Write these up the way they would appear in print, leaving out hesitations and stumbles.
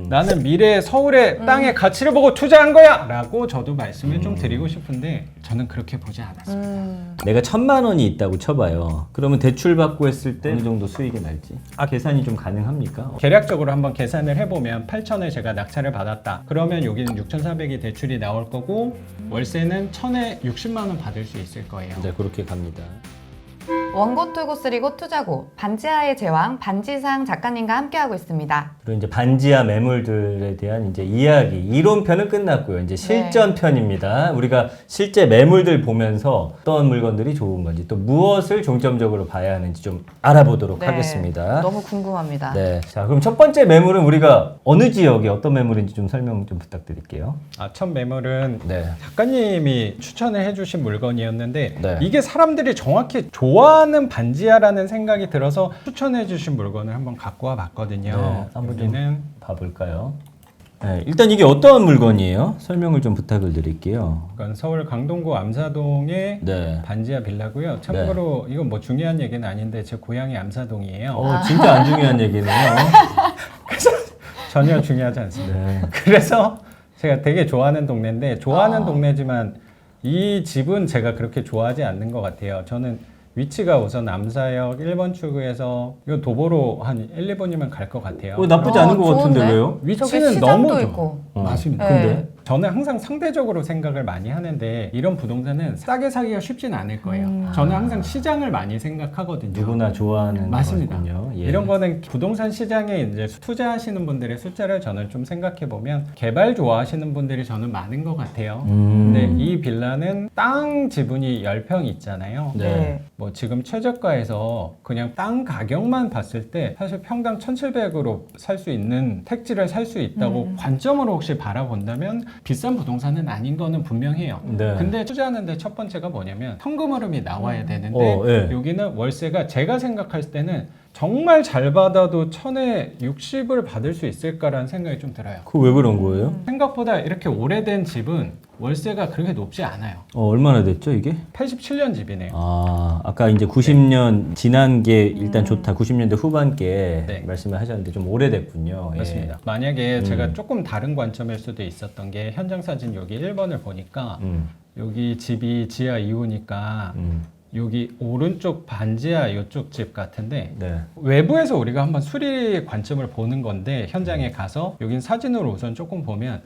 나는 미래의 서울의 땅의 가치를 보고 투자한 거야! 라고 저도 말씀을 좀 드리고 싶은데 저는 그렇게 보지 않았습니다. 내가 1,000만 원이 있다고 쳐봐요. 그러면 대출 받고 했을 때 어느 정도 수익이 날지? 계산이 좀 가능합니까? 계략적으로 한번 계산을 해보면 8천에 제가 낙찰을 받았다. 그러면 여기는 6,400이 대출이 나올 거고 월세는 1,000에 60만 원 받을 수 있을 거예요. 네, 그렇게 갑니다. 원고 투고 쓰리고 투자고 반지하의 제왕 반지상 작가님과 함께하고 있습니다. 그리고 이제 반지하 매물들에 대한 이제 이야기, 이론편은 끝났고요. 이제 실전편입니다. 우리가 실제 매물들 보면서 어떤 물건들이 좋은 건지 또 무엇을 중점적으로 봐야 하는지 좀 알아보도록 네, 하겠습니다. 너무 궁금합니다. 네. 자, 그럼 첫 번째 매물은 우리가 어느 지역에 어떤 매물인지 좀 설명 좀 부탁드릴게요. 첫 매물은 네. 작가님이 추천을 해주신 물건이었는데 네. 이게 사람들이 정확히 좋아하는 반지하라는 생각이 들어서 추천해주신 물건을 한번 갖고 와 봤거든요. 네, 한번 좀 여기는 봐볼까요? 네, 일단 이게 어떤 물건이에요? 설명을 좀 부탁을 드릴게요. 그건 서울 강동구 암사동의 네. 반지하 빌라고요. 참고로 이건 뭐 중요한 얘기는 아닌데 제 고향이 암사동이에요. 진짜 안 중요한 얘기네요. 전혀 중요하지 않습니다. 네. 그래서 제가 되게 좋아하는 동네인데 좋아하는 아. 동네지만 이 집은 제가 그렇게 좋아하지 않는 것 같아요. 저는 위치가 우선 암사역 1번 출구에서 이거 도보로 한 1, 2분이면 갈 것 같아요. 나쁘지 않은 것 같은데 좋은데? 왜요? 저기 위치는 시장도 너무 있고. 맞습니다. 네. 근데 저는 항상 상대적으로 생각을 많이 하는데 이런 부동산은 싸게 사기가 쉽진 않을 거예요. 저는 항상 시장을 많이 생각하거든요. 누구나 좋아하는 맞습니다. 거군요. 예. 이런 거는 부동산 시장에 이제 투자하시는 분들의 숫자를 저는 좀 생각해 보면 개발 좋아하시는 분들이 저는 많은 것 같아요. 근데 이 빌라는 땅 지분이 10평 있잖아요. 네. 뭐 지금 최저가에서 그냥 땅 가격만 봤을 때 사실 평당 1,700으로 살 수 있는 택지를 살 수 있다고 관점으로 혹시 바라본다면 비싼 부동산은 아닌 거는 분명해요. 네. 근데 투자하는데 첫 번째가 뭐냐면 현금 흐름이 나와야 되는데 예. 여기는 월세가 제가 생각할 때는 정말 잘 받아도 1,000에 60을 받을 수 있을까라는 생각이 좀 들어요. 그 왜 그런 거예요? 생각보다 이렇게 오래된 집은 월세가 그렇게 높지 않아요. 얼마나 됐죠 이게? 87년 집이네요. 아까 이제 90년 지난 게 일단 좋다. 90년대 후반께 네. 말씀을 하셨는데 좀 오래됐군요. 예. 맞습니다. 만약에 제가 조금 다른 관점일 수도 있었던 게 현장 사진 여기 1번을 보니까 여기 집이 지하 2호니까 여기 오른쪽 반지하 이쪽 집 같은데 네. 외부에서 우리가 한번 수리 관점을 보는 건데 현장에 가서 여긴 사진으로 우선 조금 보면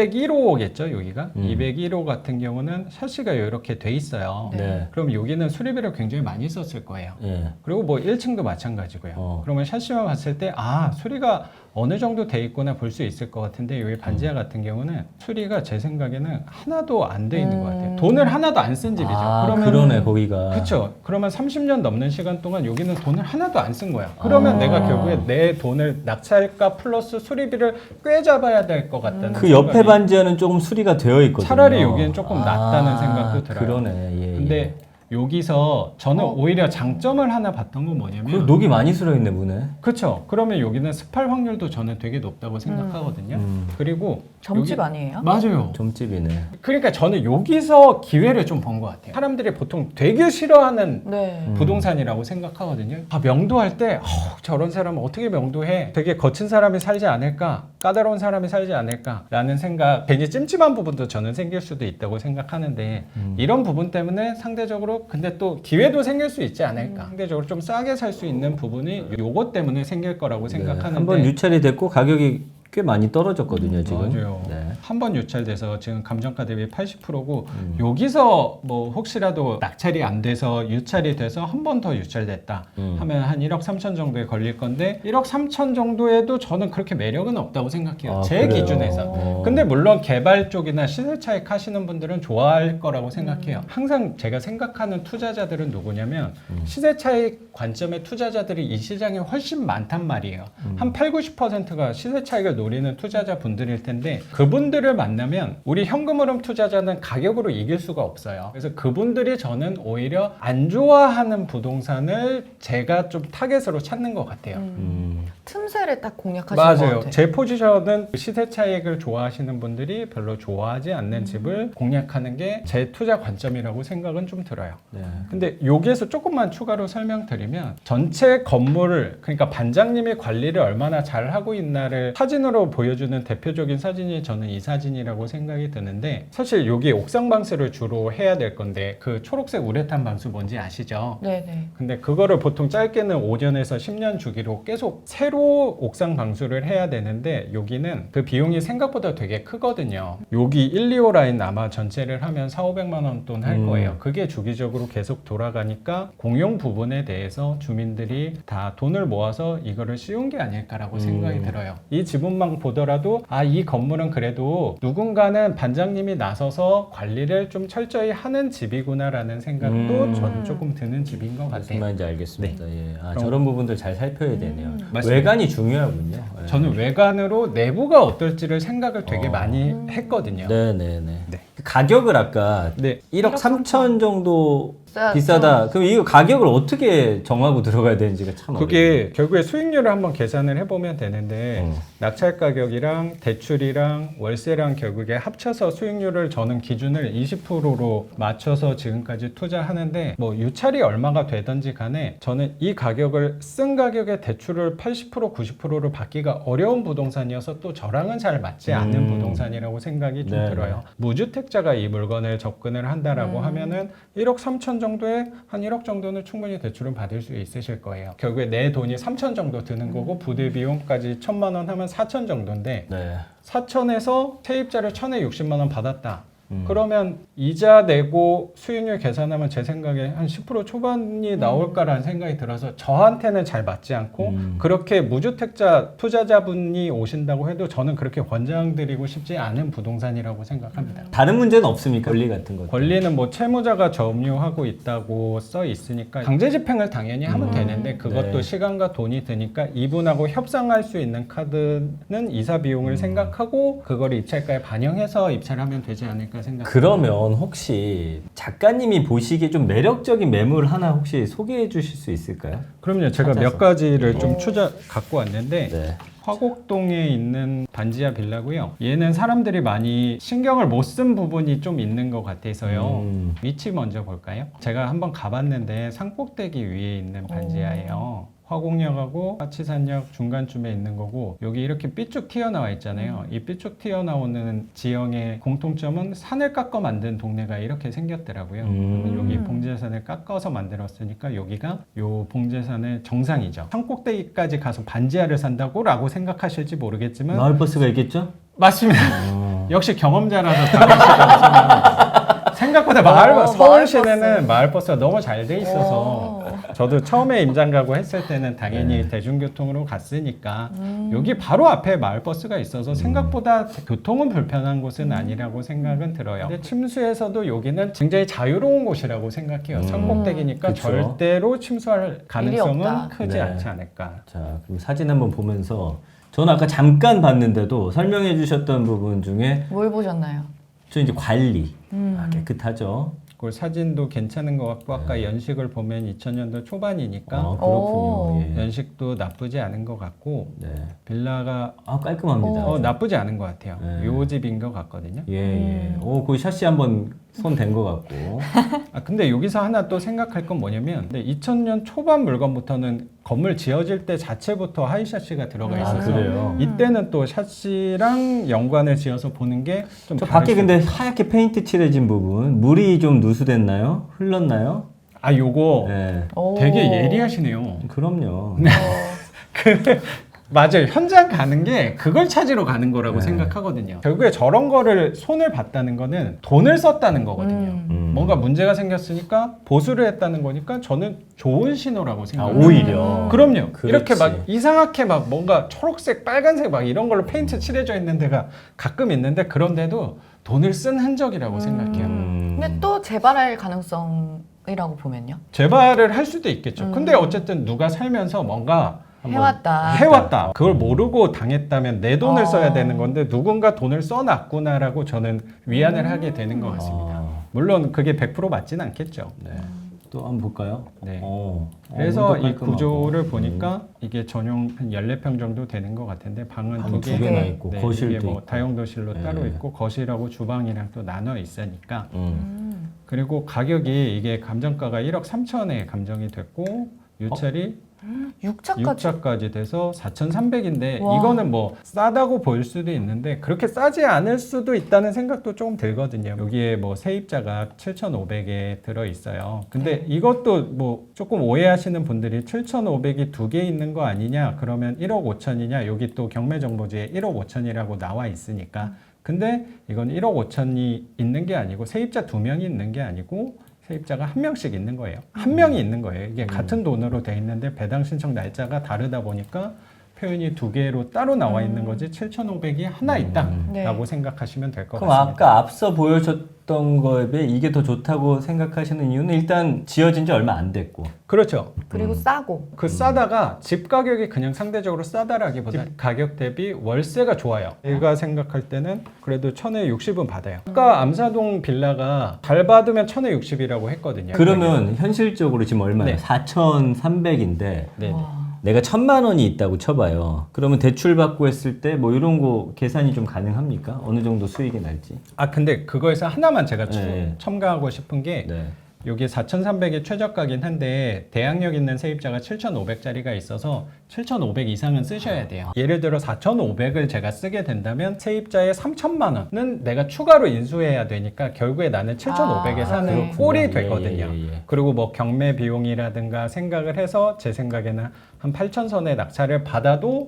201호겠죠 여기가 201호 같은 경우는 샤시가 이렇게 돼 있어요. 네. 그럼 여기는 수리비를 굉장히 많이 썼을 거예요. 예. 그리고 뭐 1층도 마찬가지고요. 그러면 샤시만 봤을 때 수리가 어느 정도 돼 있구나 볼 수 있을 것 같은데 여기 반지하 같은 경우는 수리가 제 생각에는 하나도 안 돼 있는 것 같아요. 돈을 하나도 안 쓴 집이죠. 그러네 거기가. 그렇죠. 그러면 30년 넘는 시간 동안 여기는 돈을 하나도 안 쓴 거야. 그러면 내가 결국에 내 돈을 낙찰가 플러스 수리비를 꽤 잡아야 될 것 같다는 그 옆에 생각이 반지하는 조금 수리가 되어 있거든요. 차라리 여기는 조금 낫다는 생각도 들어요. 그러네. 예, 근데 여기서 저는 오히려 장점을 하나 봤던 건 그 뭐냐면 녹이 많이 슬어 있네 문에. 그렇죠. 그러면 여기는 습할 확률도 저는 되게 높다고 생각하거든요. 그리고 점집 여기- 아니에요? 맞아요. 점집이네. 그러니까 저는 여기서 기회를 좀 본 것 같아요. 사람들이 보통 되게 싫어하는 네. 부동산이라고 생각하거든요. 명도할 때 저런 사람은 어떻게 명도해? 되게 거친 사람이 살지 않을까? 까다로운 사람이 살지 않을까? 라는 생각, 괜히 찜찜한 부분도 저는 생길 수도 있다고 생각하는데 이런 부분 때문에 상대적으로 근데 또 기회도 생길 수 있지 않을까? 상대적으로 좀 싸게 살 수 있는 부분이 요것 때문에 생길 거라고 생각하는데 한번 유찰이 됐고 가격이 꽤 많이 떨어졌거든요 지금. 맞아요. 네. 한 번 유찰돼서 지금 감정가 대비 80%고 여기서 뭐 혹시라도 낙찰이 안 돼서 유찰이 돼서 한 번 더 유찰됐다 하면 한 1억 3천 정도에 걸릴 건데 1억 3천 정도에도 저는 그렇게 매력은 없다고 생각해요. 제 그래요? 기준에서. 근데 물론 개발 쪽이나 시세 차익 하시는 분들은 좋아할 거라고 생각해요. 항상 제가 생각하는 투자자들은 누구냐면 시세 차익 관점의 투자자들이 이 시장에 훨씬 많단 말이에요. 한 8, 90%가 시세 차익을 노리는 투자자 분들일 텐데 그분들을 만나면 우리 현금 흐름 투자자는 가격으로 이길 수가 없어요. 그래서 그분들이 저는 오히려 안 좋아하는 부동산을 제가 좀 타겟으로 찾는 것 같아요. 틈새를 딱 공략하신 것 맞아요. 같아요. 제 포지션은 시세 차익을 좋아하시는 분들이 별로 좋아하지 않는 집을 공략하는 게 제 투자 관점이라고 생각은 좀 들어요. 네. 근데 여기에서 조금만 추가로 설명드리면 전체 건물을 그러니까 반장님이 관리를 얼마나 잘 하고 있나를 사진으로 보여주는 대표적인 사진이 저는 이 사진이라고 생각이 드는데 사실 여기 옥상 방수를 주로 해야 될 건데 그 초록색 우레탄 방수 뭔지 아시죠? 네네. 근데 그거를 보통 짧게는 5년에서 10년 주기로 계속 새로 옥상 방수를 해야 되는데 여기는 그 비용이 생각보다 되게 크거든요. 여기 1, 2호 라인 아마 전체를 하면 4, 500만 원 돈 할 거예요. 그게 주기적으로 계속 돌아가니까 공용 부분에 대해서 주민들이 다 돈을 모아서 이거를 씌운 게 아닐까라고 생각이 들어요. 이 지분만 보더라도 아, 이 건물은 그래도 누군가는 반장님이 나서서 관리를 좀 철저히 하는 집이구나라는 생각도 저는 조금 드는 집인 것 무슨 같아요. 말인지 알겠습니다. 예. 아, 그럼- 저런 부분들 잘 살펴야 되네요. 맞습니다. 외관이 중요하군요. 예. 저는 외관으로 내부가 어떨지를 생각을 되게 어. 많이 했거든요. 네네네. 네. 그 가격을 아까 네. 1억 3천 정도 비싸죠. 비싸다. 그럼 이거 가격을 어떻게 정하고 들어가야 되는지가 참 어려워요. 그게 결국에 수익률을 한번 계산을 해보면 되는데 낙찰 가격이랑 대출이랑 월세랑 결국에 합쳐서 수익률을 저는 기준을 20%로 맞춰서 지금까지 투자하는데 뭐 유찰이 얼마가 되든지 간에 저는 이 가격을 쓴 가격에 대출을 80% 90%를 받기가 어려운 부동산이어서 또 저랑은 잘 맞지 않는 부동산이라고 생각이 좀 네네. 들어요. 무주택자가 이 물건을 접근을 한다라고 하면은 1억 3천 정도에 한 1억 정도는 충분히 대출은 받을 수 있으실 거예요. 결국에 내 돈이 3천 정도 드는 거고 부대 비용까지 1,000만 원 하면 4천 정도인데 네. 4천에서 세입자를 1,000에 60만 원 받았다. 그러면 이자 내고 수익률 계산하면 제 생각에 한 10% 초반이 나올까라는 생각이 들어서 저한테는 잘 맞지 않고 그렇게 무주택자 투자자분이 오신다고 해도 저는 그렇게 권장드리고 싶지 않은 부동산이라고 생각합니다. 다른 문제는 없습니까? 권리 같은 것. 권리는 뭐 채무자가 점유하고 있다고 써 있으니까 강제 집행을 당연히 하면 되는데 그것도 네. 시간과 돈이 드니까 이분하고 협상할 수 있는 카드는 이사 비용을 생각하고 그걸 입찰가에 반영해서 입찰하면 되지 않을까 생각합니다. 그러면 혹시 작가님이 보시기에 좀 매력적인 매물 하나 혹시 소개해 주실 수 있을까요? 그럼요. 제가 찾아서. 몇 가지를 좀 갖고 왔는데 네. 화곡동에 있는 반지하 빌라고요. 얘는 사람들이 많이 신경을 못 쓴 부분이 좀 있는 것 같아서요. 위치 먼저 볼까요? 제가 한번 가봤는데 산꼭대기 위에 있는 반지하예요. 화곡역하고 화치산역 중간쯤에 있는 거고 여기 이렇게 삐쭉 튀어나와 있잖아요. 이 삐쭉 튀어나오는 지형의 공통점은 산을 깎아 만든 동네가 이렇게 생겼더라고요. 그러면 여기 봉제산을 깎아서 만들었으니까 여기가 요 봉제산의 정상이죠. 산꼭대기까지 가서 반지하를 산다고 라고 생각하실지 모르겠지만 마을버스가 있겠죠? 맞습니다. 역시 경험자라서 다르시더라고요. 생각보다 서울 시내는 마을버스가 너무 잘 돼 있어서 저도 처음에 임장 가고 했을 때는 당연히 대중교통으로 갔으니까 여기 바로 앞에 마을버스가 있어서 생각보다 교통은 불편한 곳은 아니라고 생각은 들어요. 근데 침수에서도 여기는 굉장히 자유로운 곳이라고 생각해요. 산꼭대기니까 그쵸. 절대로 침수할 가능성은 없다. 크지 네. 않지 않을까. 자, 그럼 사진 한번 보면서 저는 아까 잠깐 봤는데도 설명해 주셨던 부분 중에 뭘 보셨나요? 저 이제 관리 깨끗하죠. 그 사진도 괜찮은 것 같고 아까 연식을 보면 2000년도 초반이니까 아, 그렇군요. 오. 예. 연식도 나쁘지 않은 것 같고 네. 빌라가 깔끔합니다. 나쁘지 않은 것 같아요. 네. 요 집인 것 같거든요. 예, 예. 그 샷시 한번 손 댄 것 같고. 근데 여기서 하나 또 생각할 건 뭐냐면 2000년 초반 물건부터는 건물 지어질 때 자체부터 하이샤시가 들어가 아, 있어서 그래요? 이때는 또 샤시랑 연관을 지어서 보는 게 좀 저 밖에 근데 하얗게 페인트 칠해진 부분, 물이 좀 누수됐나요? 흘렀나요? 요거 네. 오. 되게 예리하시네요. 그럼요. 맞아요. 현장 가는 게 그걸 찾으러 가는 거라고 네. 생각하거든요. 결국에 저런 거를 손을 봤다는 거는 돈을 썼다는 거거든요. 뭔가 문제가 생겼으니까 보수를 했다는 거니까 저는 좋은 신호라고 생각해요. 오히려. 그럼요. 그렇지. 이렇게 막 이상하게 막 뭔가 초록색, 빨간색 막 이런 걸로 페인트 칠해져 있는 데가 가끔 있는데 그런데도 돈을 쓴 흔적이라고 생각해요. 근데 또 재발할 가능성이라고 보면요. 재발을 할 수도 있겠죠. 근데 어쨌든 누가 살면서 뭔가 한번 해왔다. 그걸 모르고 당했다면 내 돈을 써야 되는 건데 누군가 돈을 써놨구나라고 저는 위안을 하게 되는 것 같습니다. 물론 그게 100% 맞진 않겠죠. 네. 또 한번 볼까요? 네. 어, 그래서 문도 이 깔끔하고. 구조를 보니까 이게 전용 한 14평 정도 되는 것 같은데 방은 방이 두 두 개, 개나 있고 네, 거실도 이게 뭐 있고. 다용도실로 네. 따로 있고 거실하고 주방이랑 또 나눠 있으니까 음. 그리고 가격이 이게 감정가가 1억 3천에 감정이 됐고 유찰이 6차까지. 6차까지 돼서 4,300인데 와. 이거는 뭐 싸다고 보일 수도 있는데 그렇게 싸지 않을 수도 있다는 생각도 조금 들거든요. 여기에 뭐 세입자가 7,500에 들어 있어요. 근데 이것도 뭐 조금 오해하시는 분들이 7,500이 두 개 있는 거 아니냐? 그러면 1억 5천이냐? 여기 또 경매 정보지에 1억 5천이라고 나와 있으니까. 근데 이건 1억 5천이 있는 게 아니고 세입자 두 명이 있는 게 아니고 세입자가 한 명씩 있는 거예요. 한 명이 있는 거예요. 이게 같은 돈으로 돼 있는데 배당 신청 날짜가 다르다 보니까 표현이 두 개로 따로 나와 있는 거지 7,500이 하나 있다라고 네. 생각하시면 될 것 그럼 같습니다. 아까 앞서 보여줬던 거에 비해 이게 더 좋다고 생각하시는 이유는 일단 지어진 지 얼마 안 됐고. 그렇죠. 그리고 싸고. 그 싸다가 집 가격이 그냥 상대적으로 싸다라기보다 집 가격 대비 월세가 좋아요. 제가 생각할 때는 그래도 1,000에 60은 받아요. 아까 암사동 빌라가 잘 받으면 1,000에 60이라고 했거든요. 그러면 현실적으로 지금 얼마예요? 네. 4,300인데 네. 와. 내가 1,000만 원이 있다고 쳐봐요. 그러면 대출 받고 했을 때 뭐 이런 거 계산이 좀 가능합니까? 어느 정도 수익이 날지? 아 근데 그거에서 하나만 제가 네. 첨가하고 싶은 게 네. 여기 4,300이 최저가긴 한데 대항력 있는 세입자가 7,500짜리가 있어서 7,500 이상은 쓰셔야 돼요. 예를 들어 4,500을 제가 쓰게 된다면 세입자의 3,000만 원은 내가 추가로 인수해야 되니까 결국에 나는 7,500에 아, 사는 네. 꼴이 되거든요. 예, 예, 예. 그리고 뭐 경매 비용이라든가 생각을 해서 제 생각에는 한 8,000선의 낙찰을 받아도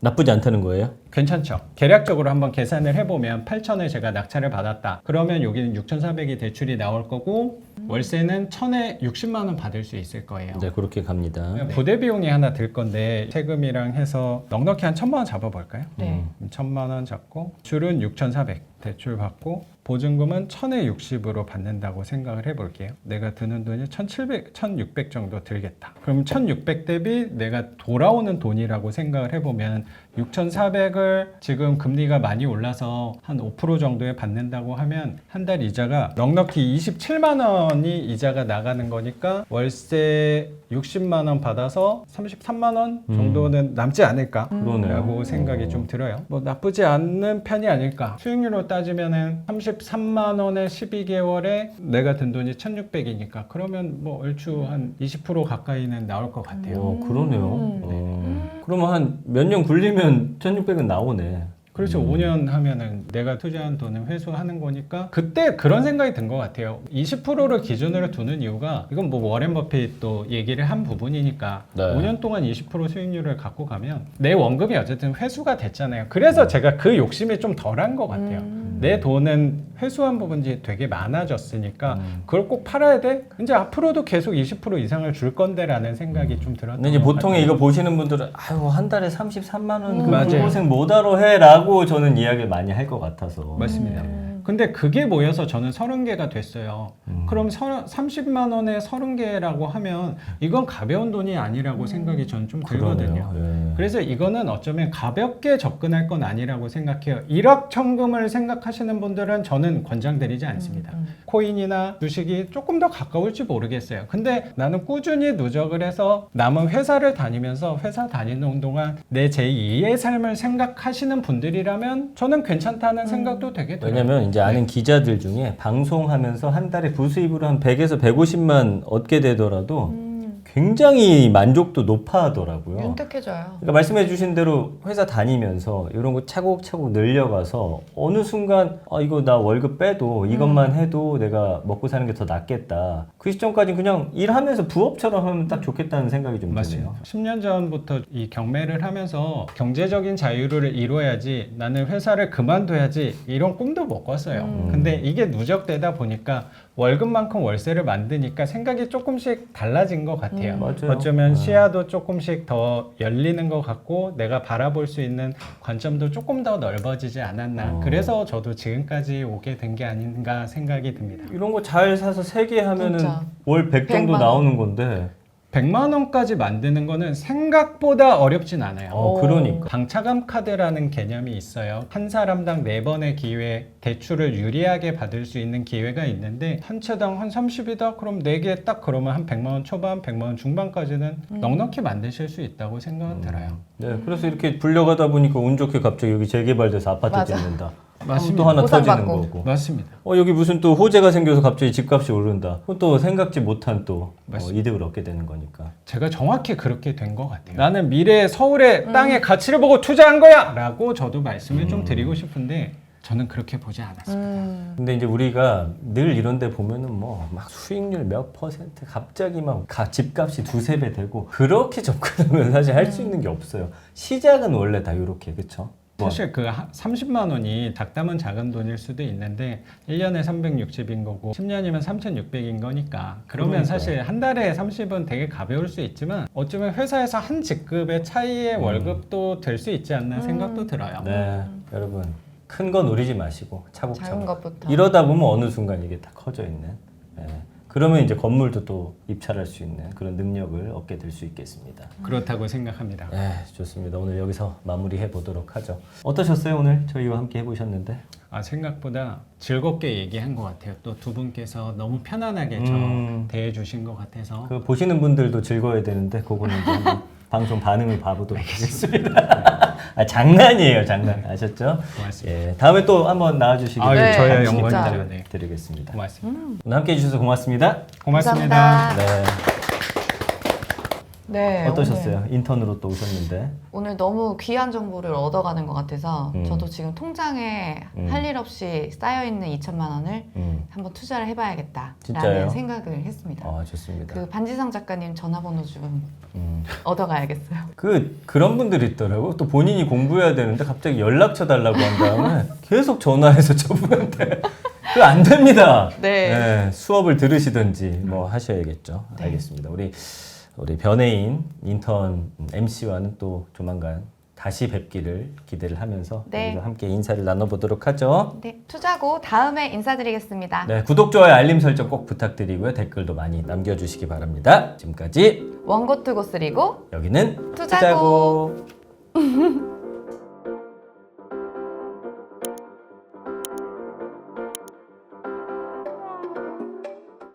나쁘지 않다는 거예요? 괜찮죠. 계략적으로 한번 계산을 해보면 8,000에 제가 낙찰을 받았다. 그러면 여기는 6,400이 대출이 나올 거고 월세는 1,000에 60만 원 받을 수 있을 거예요. 네, 그렇게 갑니다. 부대 비용이 하나 들 건데 세금이랑 해서 넉넉히 한 1,000만 원 잡아볼까요? 네. 1,000만 원 잡고 줄은 6,400 대출 받고 보증금은 1,000에 60으로 받는다고 생각을 해볼게요. 내가 드는 돈이 1,700, 1,600 정도 들겠다. 그럼 1,600 대비 내가 돌아오는 돈이라고 생각을 해보면 6,400을 지금 금리가 많이 올라서 한 5% 정도에 받는다고 하면 한 달 이자가 넉넉히 27만 원이 이자가 나가는 거니까 월세 60만 원 받아서 33만 원 정도는 남지 않을까? 그러네요. 라고 생각이 좀 들어요. 뭐 나쁘지 않는 편이 아닐까. 수익률로 따지면은 33만 원에 12개월에 내가 든 돈이 1,600이니까 그러면 뭐 얼추 한 20% 가까이는 나올 것 같아요. 그러네요. 그러면 한 몇 년 굴리면 1,600은 나오네. 그렇죠. 5년 하면은 내가 투자한 돈을 회수하는 거니까 그때 그런 생각이 든 것 같아요. 20%를 기준으로 두는 이유가 이건 뭐 워렌 버핏도 얘기를 한 부분이니까 네. 5년 동안 20% 수익률을 갖고 가면 내 원금이 어쨌든 회수가 됐잖아요. 그래서 제가 그 욕심이 좀 덜한 것 같아요. 내 돈은 회수한 부분이 되게 많아졌으니까 그걸 꼭 팔아야 돼? 이제 앞으로도 계속 20% 이상을 줄 건데라는 생각이 좀 들었던 근데 이제 것 보통에 같아요. 이거 보시는 분들은 아유 한 달에 33만 원 그 맞아요. 고생 뭐하러 해라고 저는 이야기를 많이 할 것 같아서. 맞습니다. 근데 그게 모여서 저는 30개가 됐어요. 그럼 30만 원에 30개라고 하면 이건 가벼운 돈이 아니라고 생각이 저는 좀 들거든요. 그러네요. 예. 그래서 이거는 어쩌면 가볍게 접근할 건 아니라고 생각해요. 일확천금을 생각하시는 분들은 저는 권장드리지 않습니다. 코인이나 주식이 조금 더 가까울지 모르겠어요. 근데 나는 꾸준히 누적을 해서 남은 회사를 다니면서 회사 다니는 동안 내 제2의 삶을 생각하시는 분들이라면 저는 괜찮다는 생각도 되게 들어요. 왜냐면 이제 아는 네. 기자들 중에 방송하면서 한 달에 부수입으로 한 100에서 150만 얻게 되더라도 굉장히 만족도 높아 하더라고요. 윤택해져요. 그러니까 말씀해 주신 대로 회사 다니면서 이런 거 차곡차곡 늘려가서 어느 순간 아 이거 나 월급 빼도 이것만 해도 내가 먹고 사는 게 더 낫겠다. 그 시점까지 그냥 일하면서 부업처럼 하면 딱 좋겠다는 생각이 좀 맞습니다. 드네요. 10년 전부터 이 경매를 하면서 경제적인 자유를 이루어야지 나는 회사를 그만둬야지 이런 꿈도 못 꿨어요. 근데 이게 누적되다 보니까 월급만큼 월세를 만드니까 생각이 조금씩 달라진 것 같아요. 맞아요. 어쩌면 시야도 조금씩 더 열리는 것 같고 내가 바라볼 수 있는 관점도 조금 더 넓어지지 않았나. 그래서 저도 지금까지 오게 된 게 아닌가 생각이 듭니다. 이런 거 잘 사서 3개 하면은 진짜. 월 100 정도 100만 원. 나오는 건데 100만 원까지 만드는 거는 생각보다 어렵진 않아요. 그러니까. 방차감 카드라는 개념이 있어요. 한 사람당 4번의 기회, 대출을 유리하게 받을 수 있는 기회가 있는데 한 채당 한 30이다? 그럼 4개 딱 그러면 한 100만 원 초반, 100만 원 중반까지는 넉넉히 만드실 수 있다고 생각은 들어요. 네, 그래서 이렇게 불려가다 보니까 운 좋게 갑자기 여기 재개발돼서 아파트 맞아. 짓는다. 맞습니다. 또 하나 터지는 보상받고. 거고. 맞습니다. 여기 무슨 또 호재가 생겨서 갑자기 집값이 오른다. 그건 또 생각지 못한 또 맞습니다. 이득을 얻게 되는 거니까. 제가 정확히 그렇게 된 것 같아요. 나는 미래의 서울의 땅의 가치를 보고 투자한 거야! 라고 저도 말씀을 좀 드리고 싶은데 저는 그렇게 보지 않았습니다. 근데 이제 우리가 늘 이런 데 보면은 뭐 막 수익률 몇 퍼센트 갑자기 막 집값이 2-3배 되고 그렇게 접근하면 사실 할 수 있는 게 없어요. 시작은 원래 다 이렇게, 그쵸? 사실 그 30만 원이 작다면 작은 돈일 수도 있는데 1년에 360인 거고 10년이면 3,600인 거니까 그러면 그러니까요. 사실 한 달에 30은 되게 가벼울 수 있지만 어쩌면 회사에서 한 직급의 차이의 월급도 될 수 있지 않나 생각도 들어요. 네, 여러분 큰 거 노리지 마시고 작은 차곡차곡. 것부터. 이러다 보면 어느 순간 이게 다 커져 있는. 네. 그러면 이제 건물도 또 입찰할 수 있는 그런 능력을 얻게 될 수 있겠습니다. 그렇다고 생각합니다. 네, 좋습니다. 오늘 여기서 마무리해 보도록 하죠. 어떠셨어요? 오늘 저희와 함께 해보셨는데? 생각보다 즐겁게 얘기한 것 같아요. 또 두 분께서 너무 편안하게 저 대해 주신 것 같아서 그 보시는 분들도 즐거워야 되는데 그거는 이제 한번 방송 반응을 봐보도록 하겠습니다. 장난이에요, 장난. 아셨죠? 고맙습니다. 예, 다음에 또 한번 나와주시길 네, 저야 진짜. 영광입니다. 네. 드리겠습니다. 고맙습니다. 오늘 함께해 주셔서 고맙습니다. 고맙습니다. 감사합니다. 네, 네, 어떠셨어요? 인턴으로 또 오셨는데. 오늘 너무 귀한 정보를 얻어가는 것 같아서 저도 지금 통장에 할 일 없이 쌓여있는 2천만 원을 한번 투자를 해봐야겠다라는 진짜요? 생각을 했습니다. 좋습니다. 그 반지상 작가님 전화번호 좀 얻어가야겠어요. 그런 분들이 있더라고. 또 본인이 공부해야 되는데 갑자기 연락처 달라고 한 다음에 계속 전화해서 저분한테 그 안 됩니다. 네. 수업을 들으시든지 뭐 하셔야겠죠. 네. 알겠습니다. 우리 변혜인 인턴 MC와는 또 조만간 다시 뵙기를 기대를 하면서 네. 여기서 함께 인사를 나눠보도록 하죠. 네, 투자고 다음에 인사드리겠습니다. 네, 구독, 좋아요, 알림 설정 꼭 부탁드리고요. 댓글도 많이 남겨주시기 바랍니다. 지금까지 원고 투고 쓰리고 여기는 투자고. 투자고.